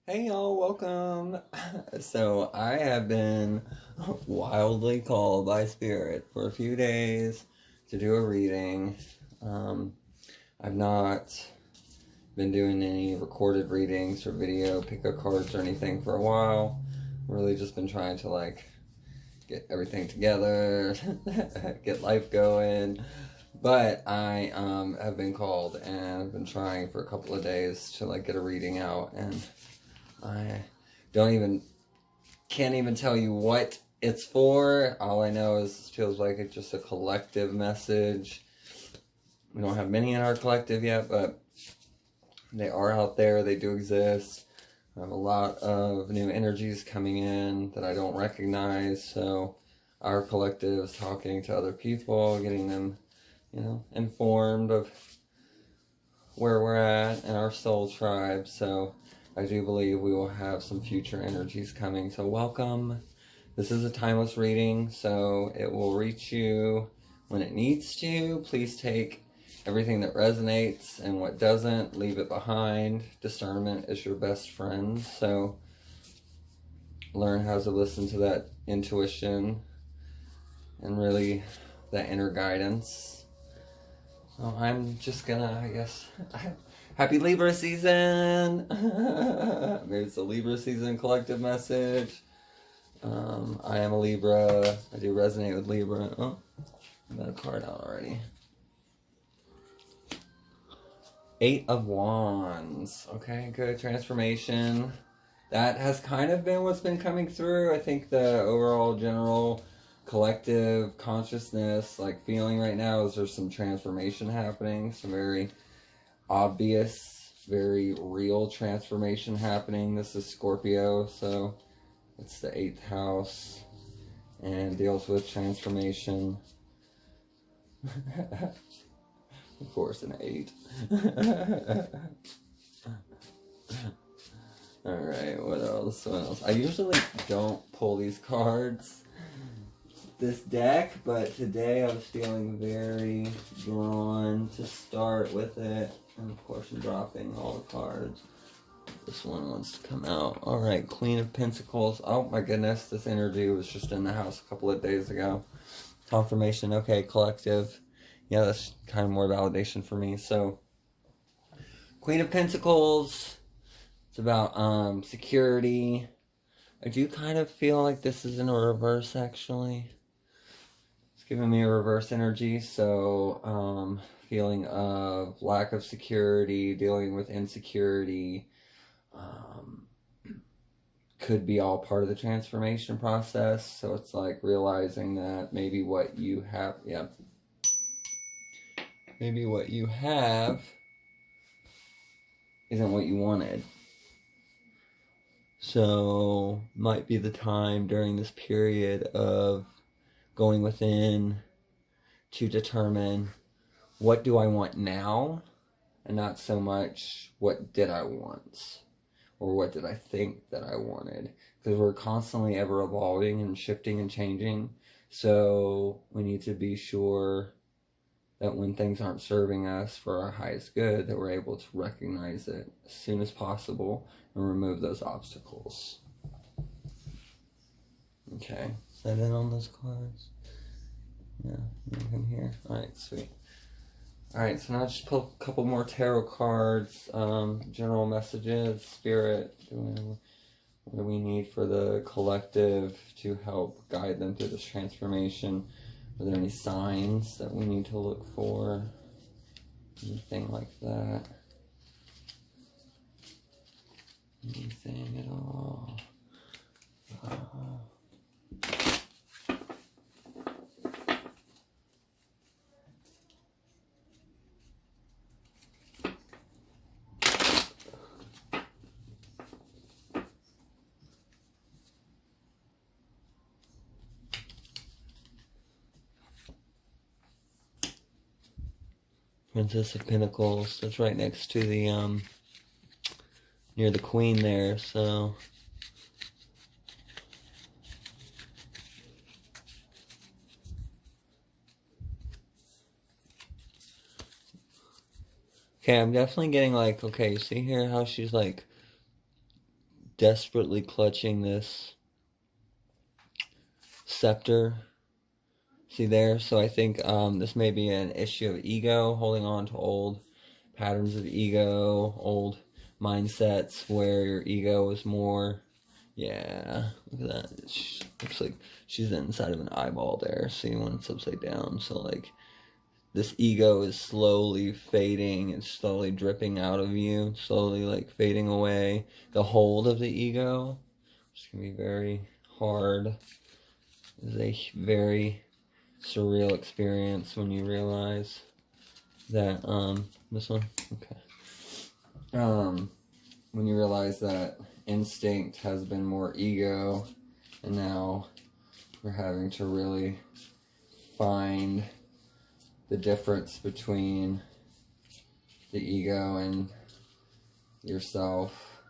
Hey y'all, welcome. So I have been wildly called by Spirit for a few days to do a reading. Um, I've not been doing any recorded readings or video pick-up cards or anything for a while. Really just been trying to get everything together, get life going. But I have been called and I've been trying for a couple of days to get a reading out, and I can't even tell you what it's for. All I know is it feels like it's just a collective message. We don't have many in our collective yet, but they are out there. They do exist. I have a lot of new energies coming in that I don't recognize. So our collective is talking to other people, getting them, informed of where we're at in our soul tribe. So I do believe we will have some future energies coming. So welcome. This is a timeless reading, so it will reach you when it needs to. Please take everything that resonates, and what doesn't, leave it behind. Discernment is your best friend, so learn how to listen to that intuition and really that inner guidance. So I'm just gonna, I guess, happy Libra season! Maybe it's a Libra season collective message. I am a Libra. I do resonate with Libra. Oh, I got a card out already. 8 of Wands. Okay, good. Transformation. That has kind of been what's been coming through. I think the overall general collective consciousness, feeling right now is there's some transformation happening. Some very obvious, very real transformation happening. This is Scorpio, so it's the 8th house and deals with transformation. Of course, an 8. Alright, what else? I usually don't pull these cards, this deck, but today I was feeling very drawn to start with it. And of course, I'm dropping all the cards. This one wants to come out. Alright, Queen of Pentacles. Oh my goodness, this energy was just in the house a couple of days ago. Confirmation, okay, collective. Yeah, that's kind of more validation for me. So, Queen of Pentacles. It's about security. I do kind of feel like this is in a reverse, actually. It's giving me a reverse energy, so feeling of lack of security, dealing with insecurity, could be all part of the transformation process. So it's like realizing that maybe what you have, maybe what you have isn't what you wanted. So might be the time during this period of going within to determine what do I want now, and not so much what did I want or what did I think that I wanted, because we're constantly ever evolving and shifting and changing. So we need to be sure that when things aren't serving us for our highest good, that we're able to recognize it as soon as possible and remove those obstacles. Okay, is that it on those cards? Yeah, nothing here. Alright, sweet. Alright, so now just pull a couple more tarot cards, general messages, spirit, what do we need for the collective to help guide them through this transformation? Are there any signs that we need to look for? Anything like that? Anything at all? Princess of Pentacles. That's right next to the, near the Queen there, so. Okay, I'm definitely getting okay, see here how she's desperately clutching this scepter. See there? So I think this may be an issue of ego, holding on to old patterns of ego, old mindsets where your ego is more, yeah, look at that. Looks like she's inside of an eyeball there, see, when it's upside down. So like this ego is slowly fading and slowly dripping out of you, slowly like fading away. The hold of the ego, which can be very hard, is a very surreal experience when you realize that this one, okay, when you realize that instinct has been more ego, and now we're having to really find the difference between the ego and yourself.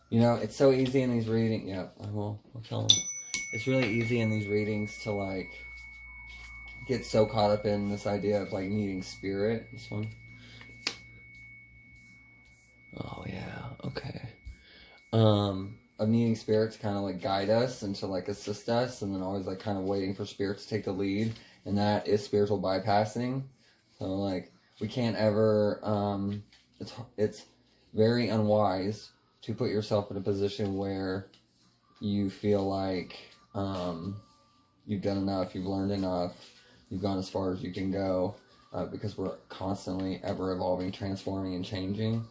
You know, it's so easy in these readings. Yeah, I'll tell them. It's really easy in these readings to like get so caught up in this idea of like needing spirit. This one. Oh yeah, okay. Of needing spirit to kind of like guide us and to like assist us, and then always like kind of waiting for spirit to take the lead, and that is spiritual bypassing. So like we can't ever. It's very unwise to put yourself in a position where you feel like you've done enough, you've learned enough, you've gone as far as you can go, because we're constantly ever evolving, transforming, and changing.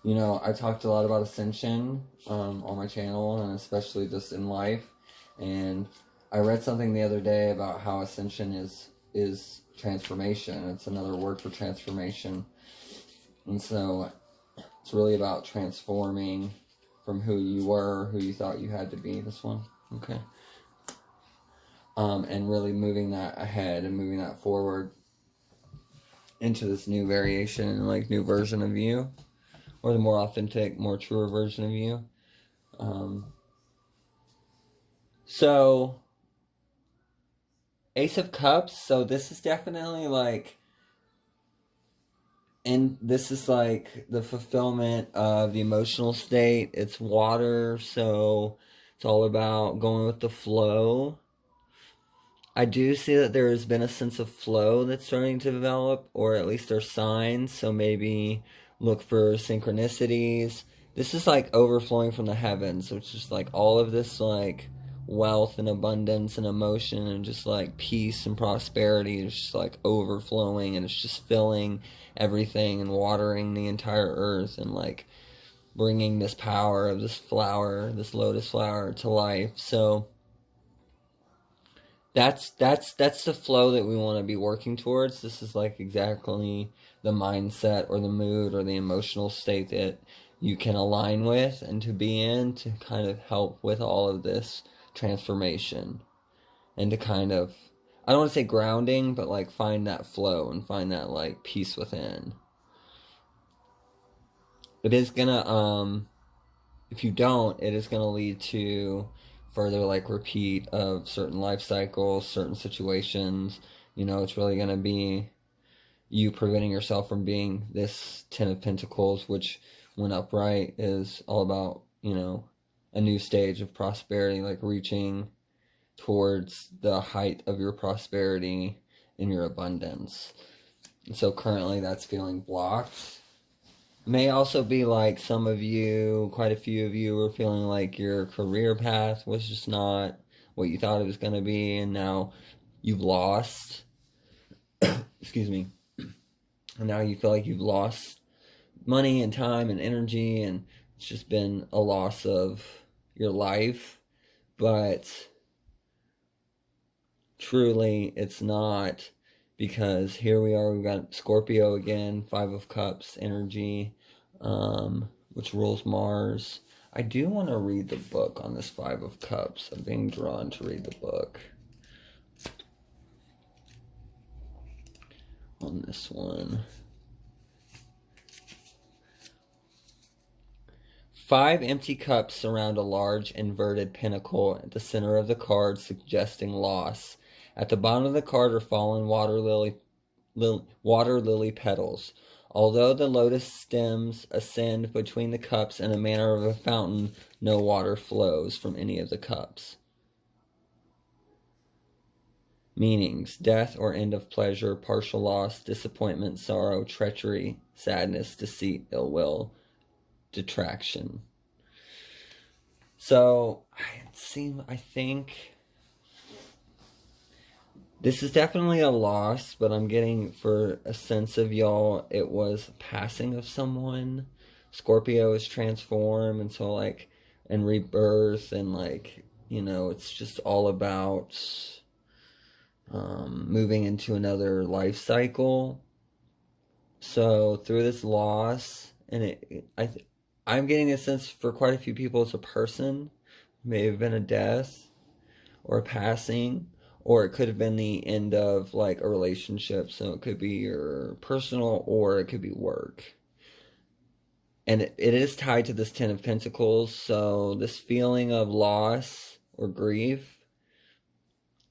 You know, I talked a lot about ascension on my channel, and especially just in life. And I read something the other day about how ascension is transformation. It's another word for transformation. And so it's really about transforming from who you were, who you thought you had to be. This one, okay. And really moving that ahead and moving that forward into this new variation and like new version of you, or the more authentic, more truer version of you. So Ace of Cups. So this is definitely like, and this is like the fulfillment of the emotional state. It's water, so it's all about going with the flow. I do see that there has been a sense of flow that's starting to develop, or at least there's signs, so maybe look for synchronicities. This is like overflowing from the heavens, which is like all of this like wealth and abundance and emotion and just like peace and prosperity is just like overflowing, and it's just filling everything and watering the entire earth and like bringing this power of this flower, this lotus flower, to life. So that's the flow that we want to be working towards. This is like exactly the mindset or the mood or the emotional state that you can align with and to be in, to kind of help with all of this transformation, and to kind of, I don't want to say grounding, but like find that flow and find that like peace within. It is gonna if you don't, it is gonna lead to further like repeat of certain life cycles, certain situations. You know, it's really gonna be you preventing yourself from being this Ten of Pentacles, which when upright is all about, you know, a new stage of prosperity, like reaching towards the height of your prosperity and your abundance. And so currently that's feeling blocked. May also be like some of you, quite a few of you, are feeling like your career path was just not what you thought it was going to be, and now you've lost, excuse me, and now you feel like you've lost money and time and energy, and it's just been a loss of your life. But truly, it's not, because here we are, we've got Scorpio again, Five of Cups energy, which rules Mars. I do want to read the book on this Five of Cups. I'm being drawn to read the book on this one. 5 empty cups surround a large inverted pinnacle at the center of the card, suggesting loss. At the bottom of the card are fallen water lily petals. Although the lotus stems ascend between the cups in a manner of a fountain, no water flows from any of the cups. Meanings: death or end of pleasure, partial loss, disappointment, sorrow, treachery, sadness, deceit, ill will, detraction. So, I think this is definitely a loss, but I'm getting, for a sense of y'all, it was passing of someone. Scorpio is transform, and so, like, and rebirth, and, like, you know, it's just all about moving into another life cycle. So through this loss, and I'm getting a sense for quite a few people it's a person, may have been a death or a passing, or it could have been the end of like a relationship. So it could be your personal, or it could be work. And it is tied to this Ten of Pentacles. So this feeling of loss or grief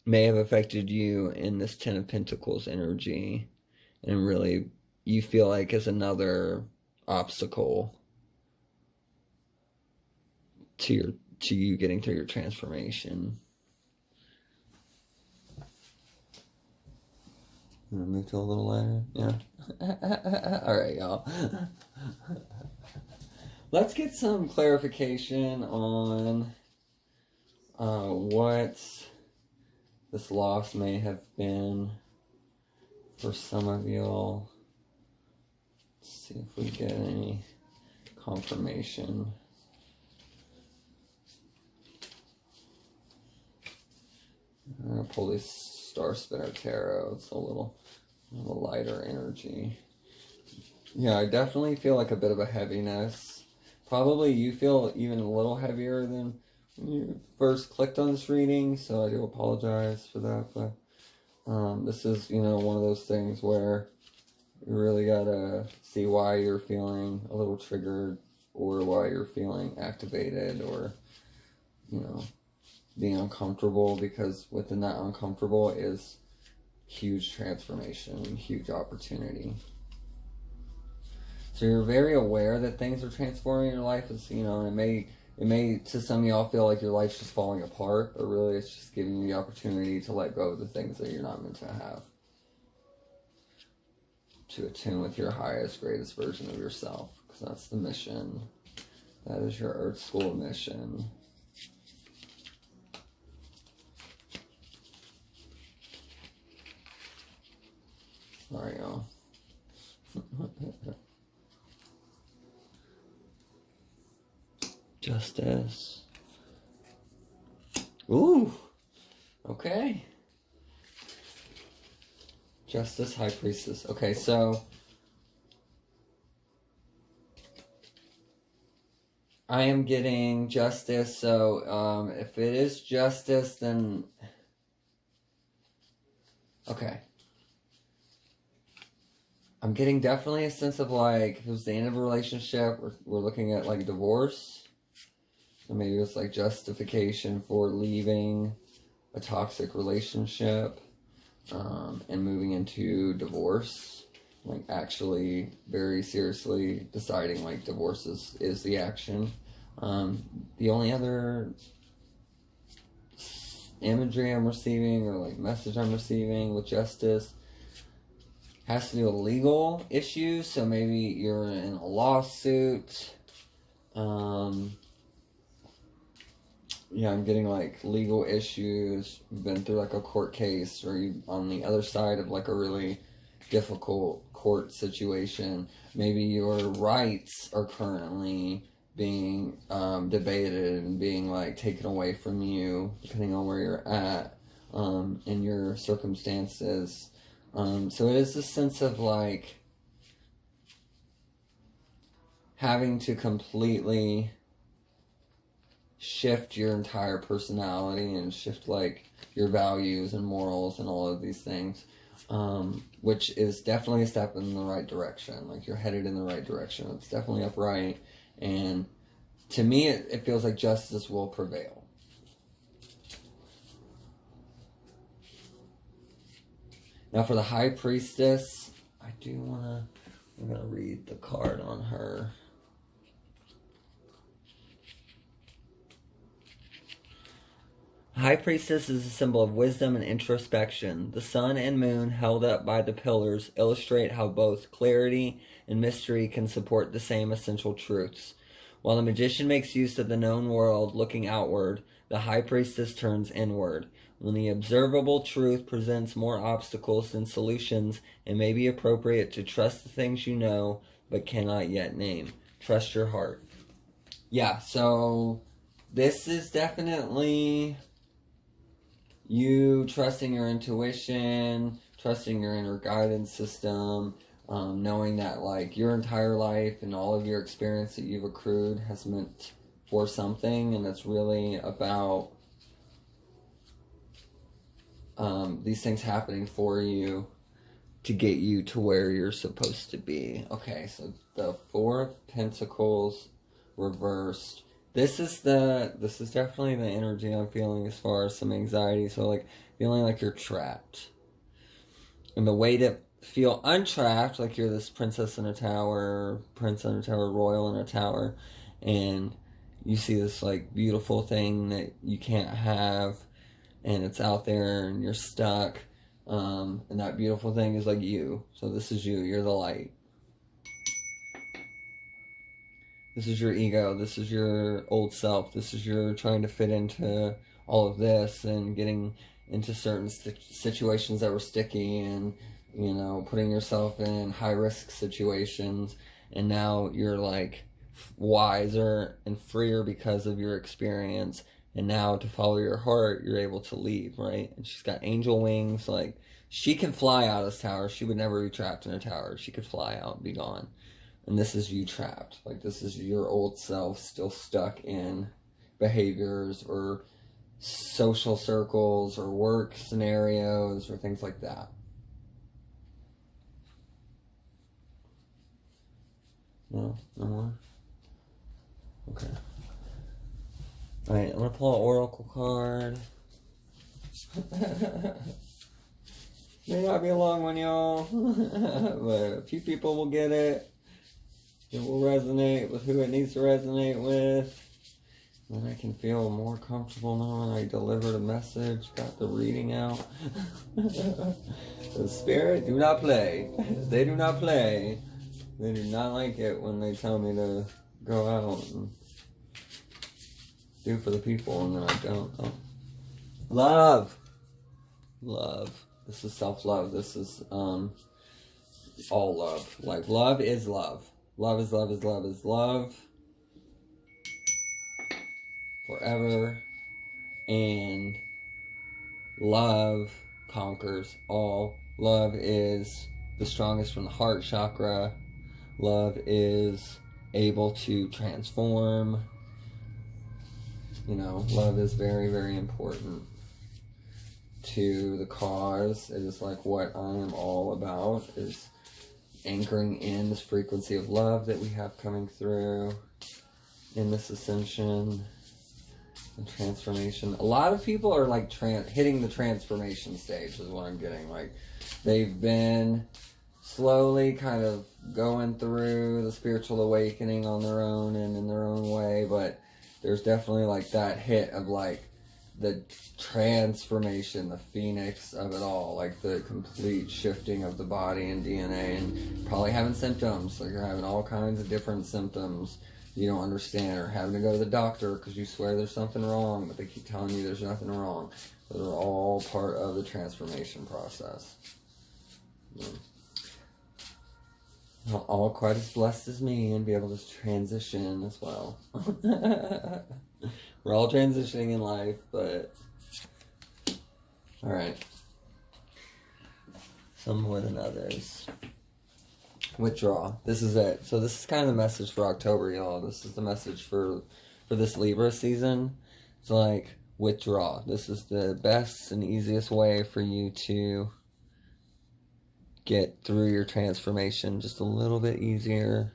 may have affected you in this Ten of Pentacles energy, and really you feel like is another obstacle to you getting through your transformation. I'm gonna move to a little lighter. Yeah. All right, y'all. Let's get some clarification on what this loss may have been for some of y'all. Let's see if we get any confirmation. I'm gonna pull this Star Spinner Tarot. It's a little lighter energy. Yeah, I definitely feel like a bit of a heaviness. Probably you feel even a little heavier than when you first clicked on this reading, so I do apologize for that. But this is, you know, one of those things where you really gotta see why you're feeling a little triggered, or why you're feeling activated, or, you know, being uncomfortable, because within that uncomfortable is huge transformation, huge opportunity. So you're very aware that things are transforming in your life. It's, you know, it may to some of y'all feel like your life's just falling apart, but really it's just giving you the opportunity to let go of the things that you're not meant to have, to attune with your highest, greatest version of yourself, because that's the mission. That is your Earth School mission. All right, y'all. Justice. Ooh. Okay. Justice, High Priestess. Okay, so I am getting Justice. So if it is Justice, then okay. I'm getting definitely a sense of like, if it was the end of a relationship, we're looking at like divorce. So maybe it's like justification for leaving a toxic relationship and moving into divorce. Like actually very seriously deciding like divorce is the action. The only other imagery I'm receiving, or like message I'm receiving with Justice, has to do with legal issues. So maybe you're in a lawsuit. Yeah, I'm getting like legal issues. You've been through like a court case, or you on the other side of like a really difficult court situation. Maybe your rights are currently being debated and being like taken away from you, depending on where you're at in your circumstances. So it is a sense of like having to completely shift your entire personality and shift like your values and morals and all of these things, which is definitely a step in the right direction. Like you're headed in the right direction. It's definitely upright, and to me it feels like justice will prevail. Now for the High Priestess, I do want to I'm going to read the card on her. High Priestess is a symbol of wisdom and introspection. The sun and moon held up by the pillars illustrate how both clarity and mystery can support the same essential truths. While the magician makes use of the known world looking outward, the High Priestess turns inward. When the observable truth presents more obstacles than solutions, it may be appropriate to trust the things you know but cannot yet name. Trust your heart. Yeah, so this is definitely you trusting your intuition, trusting your inner guidance system, knowing that like your entire life and all of your experience that you've accrued has meant for something, and it's really about these things happening for you to get you to where you're supposed to be. Okay, so the Four of Pentacles reversed. This is definitely the energy I'm feeling as far as some anxiety. So like feeling like you're trapped. And the way to feel untrapped, like you're this princess in a tower, prince in a tower, royal in a tower, and you see this like beautiful thing that you can't have, and it's out there and you're stuck. And that beautiful thing is like you. So this is you. You're the light. This is your ego. This is your old self. This is your trying to fit into all of this and getting into certain situations that were sticky and, you know, putting yourself in high-risk situations. And now you're, like, wiser and freer because of your experience. And now to follow your heart, you're able to leave, right? And she's got angel wings. Like, she can fly out of this tower. She would never be trapped in a tower. She could fly out and be gone. And this is you trapped. Like, this is your old self still stuck in behaviors or social circles or work scenarios or things like that. No? No more? Okay. Alright, I'm going to pull an oracle card. May not be a long one, y'all. But a few people will get it. It will resonate with who it needs to resonate with. Then I can feel more comfortable knowing I delivered a message, got the reading out. The spirit do not play. They do not play. They do not like it when they tell me to go out and do for the people, and then I don't. Oh. Love. Love. This is self-love. This is all love. Like, love is love. Love is love is love is love. Forever. And love conquers all. Love is the strongest from the heart chakra. Love is able to transform. You know, love is very, very important to the cause. It is like what I am all about, is anchoring in this frequency of love that we have coming through in this ascension and transformation. A lot of people are like hitting the transformation stage is what I'm getting. Like, they've been slowly kind of going through the spiritual awakening on their own and in their own way, but there's definitely like that hit of like the transformation, the phoenix of it all, like the complete shifting of the body and DNA, and probably having symptoms, like you're having all kinds of different symptoms you don't understand, or having to go to the doctor because you swear there's something wrong, but they keep telling you there's nothing wrong. Those are all part of the transformation process. Yeah. Not all quite as blessed as me and be able to transition as well. We're all transitioning in life, but alright. Some more than others. Withdraw. This is it. So this is kind of the message for October, y'all. This is the message for this Libra season. It's like, withdraw. This is the best and easiest way for you to get through your transformation just a little bit easier.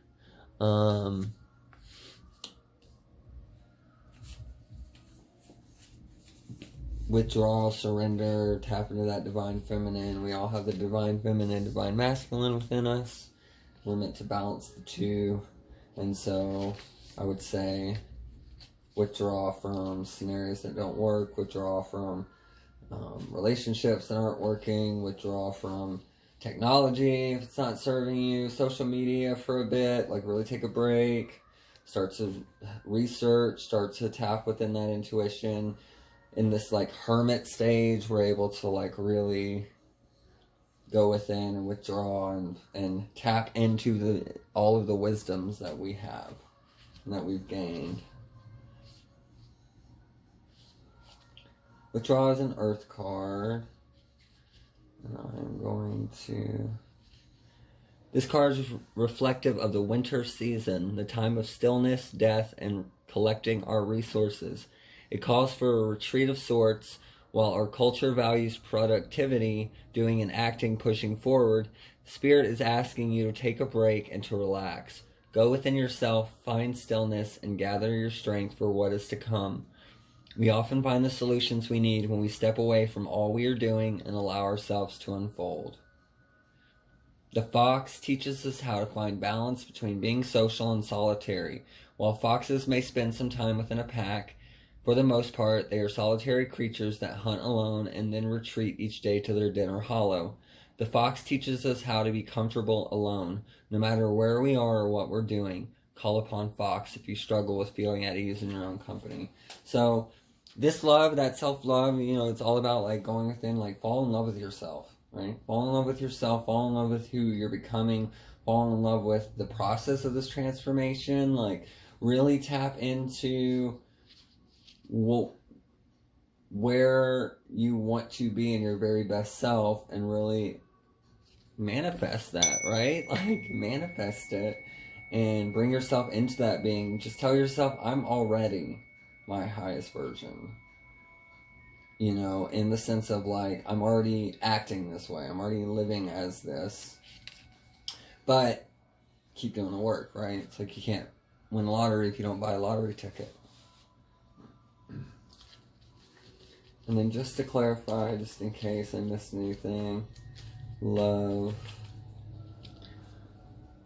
Withdraw, surrender, tap into that divine feminine. We all have the divine feminine, divine masculine within us. we're meant to balance the two. And so I would say withdraw from scenarios that don't work, withdraw from relationships that aren't working, withdraw from technology if it's not serving you, social media for a bit, like really take a break, start to research, start to tap within that intuition. In this like hermit stage, we're able to like really go within and withdraw and tap into all of the wisdoms that we have and that we've gained. Withdraw is an earth card. And I'm going to... This card is reflective of the winter season, the time of stillness, death, and collecting our resources. It calls for a retreat of sorts. While our culture values productivity, doing and acting, pushing forward, Spirit is asking you to take a break and to relax. Go within yourself, find stillness, and gather your strength for what is to come. We often find the solutions we need when we step away from all we are doing and allow ourselves to unfold. The fox teaches us how to find balance between being social and solitary. While foxes may spend some time within a pack, for the most part, they are solitary creatures that hunt alone and then retreat each day to their dinner hollow. The fox teaches us how to be comfortable alone, no matter where we are or what we're doing. Call upon fox if you struggle with feeling at ease in your own company. So, this love, that self-love, you know, it's all about like going within, like fall in love with yourself, right? Fall in love with yourself, fall in love with who you're becoming, fall in love with the process of this transformation, like really tap into where you want to be in your very best self and really manifest that, right? Like manifest it and bring yourself into that being. Just tell yourself, I'm already my highest version. You know, in the sense of like, I'm already acting this way. I'm already living as this. But keep doing the work, right? It's like you can't win the lottery if you don't buy a lottery ticket. And then just to clarify, just in case I missed anything, love.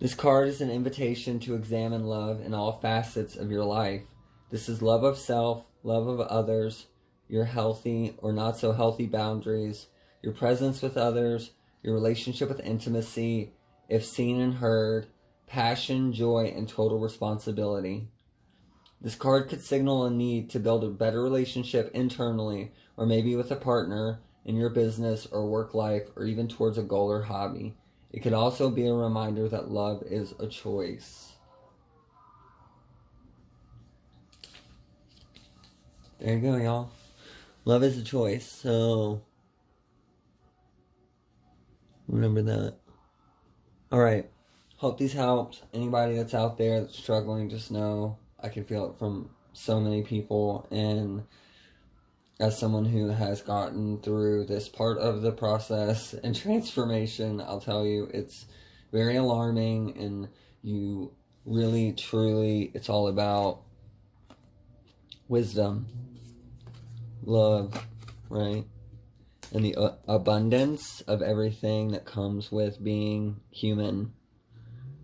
This card is an invitation to examine love in all facets of your life. This is love of self, love of others, your healthy or not so healthy boundaries, your presence with others, your relationship with intimacy, if seen and heard, passion, joy, and total responsibility. This card could signal a need to build a better relationship internally, or maybe with a partner, in your business or work life, or even towards a goal or hobby. It could also be a reminder that love is a choice. There you go, y'all. Love is a choice, so remember that. Alright, hope these helped. Anybody that's out there that's struggling, just know I can feel it from so many people, and as someone who has gotten through this part of the process and transformation, I'll tell you, it's very alarming, and you really, truly, it's all about wisdom, love, right? And the abundance of everything that comes with being human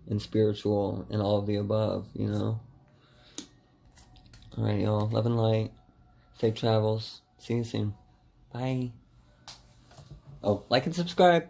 and spiritual and all of the above, you know? Alright, y'all. Love and light. Safe travels. See you soon. Bye. Oh, like and subscribe.